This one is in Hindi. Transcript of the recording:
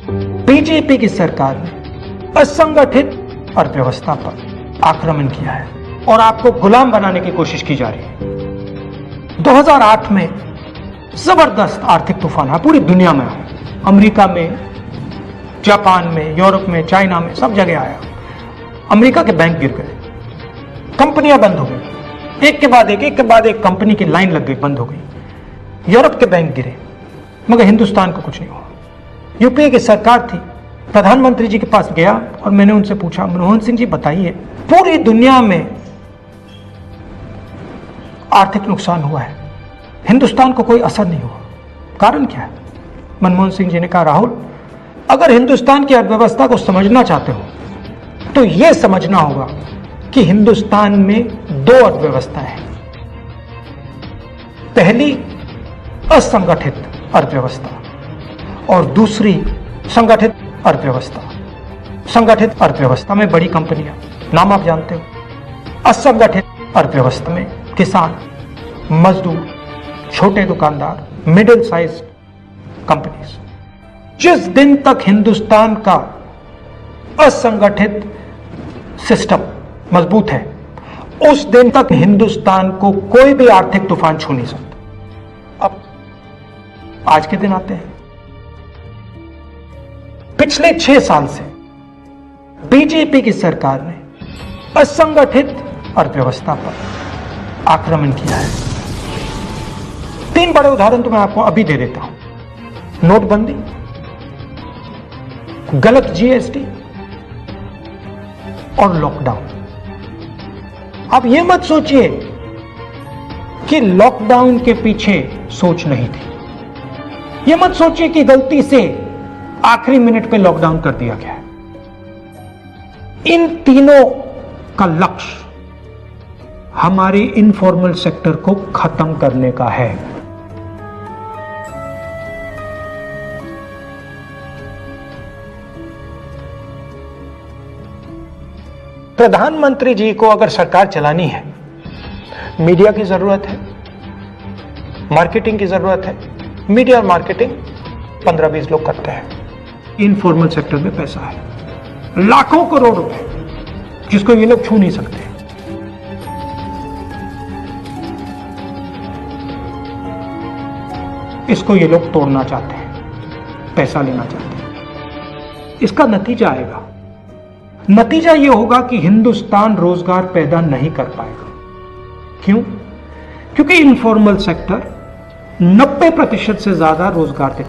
बीजेपी की सरकार ने असंगठित अर्थव्यवस्था पर आक्रमण किया है और आपको गुलाम बनाने की कोशिश की जा रही है। 2008 में जबरदस्त आर्थिक तूफान है, पूरी दुनिया में आया, अमेरिका में, जापान में, यूरोप में, चाइना में, सब जगह आया। अमेरिका के बैंक गिर गए, कंपनियां बंद हो गई, एक के बाद एक कंपनी की लाइन लग गई, बंद हो गई। यूरोप के बैंक गिरे, मगर हिंदुस्तान को कुछ नहीं हुआ। यूपीए की सरकार थी, प्रधानमंत्री जी के पास गया और मैंने उनसे पूछा, मनमोहन सिंह जी बताइए, पूरी दुनिया में आर्थिक नुकसान हुआ है, हिंदुस्तान को कोई असर नहीं हुआ, कारण क्या है? मनमोहन सिंह जी ने कहा, राहुल, अगर हिंदुस्तान की अर्थव्यवस्था को समझना चाहते हो तो यह समझना होगा कि हिंदुस्तान में दो अर्थव्यवस्था है। पहली असंगठित अर्थव्यवस्था और दूसरी संगठित अर्थव्यवस्था। संगठित अर्थव्यवस्था में बड़ी कंपनियां, नाम आप जानते हो। असंगठित अर्थव्यवस्था में किसान, मजदूर, छोटे दुकानदार, मिडिल साइज कंपनीज। जिस दिन तक हिंदुस्तान का असंगठित सिस्टम मजबूत है, उस दिन तक हिंदुस्तान को कोई भी आर्थिक तूफान छू नहीं सकता। अब आज के दिन आते हैं। पिछले 6 साल से बीजेपी की सरकार ने असंगठित अर्थव्यवस्था पर आक्रमण किया है। 3 बड़े उदाहरण तो मैं आपको अभी दे देता हूं। नोटबंदी, गलत जीएसटी और लॉकडाउन। आप यह मत सोचिए कि लॉकडाउन के पीछे सोच नहीं थी। यह मत सोचिए कि गलती से आखिरी मिनट पे लॉकडाउन कर दिया गया है। इन तीनों का लक्ष्य हमारे इनफॉर्मल सेक्टर को खत्म करने का है। प्रधानमंत्री जी को अगर सरकार चलानी है, मीडिया की जरूरत है, मार्केटिंग की जरूरत है। मीडिया और मार्केटिंग 15-20 लोग करते हैं। इनफॉर्मल सेक्टर में पैसा है, लाखों करोड़ रुपए, जिसको ये लोग छू नहीं सकते। इसको ये लोग तोड़ना चाहते हैं, पैसा लेना चाहते हैं। इसका नतीजा आएगा। नतीजा यह होगा कि हिंदुस्तान रोजगार पैदा नहीं कर पाएगा। क्यों? क्योंकि इनफॉर्मल सेक्टर 90% से ज्यादा रोजगार देता है।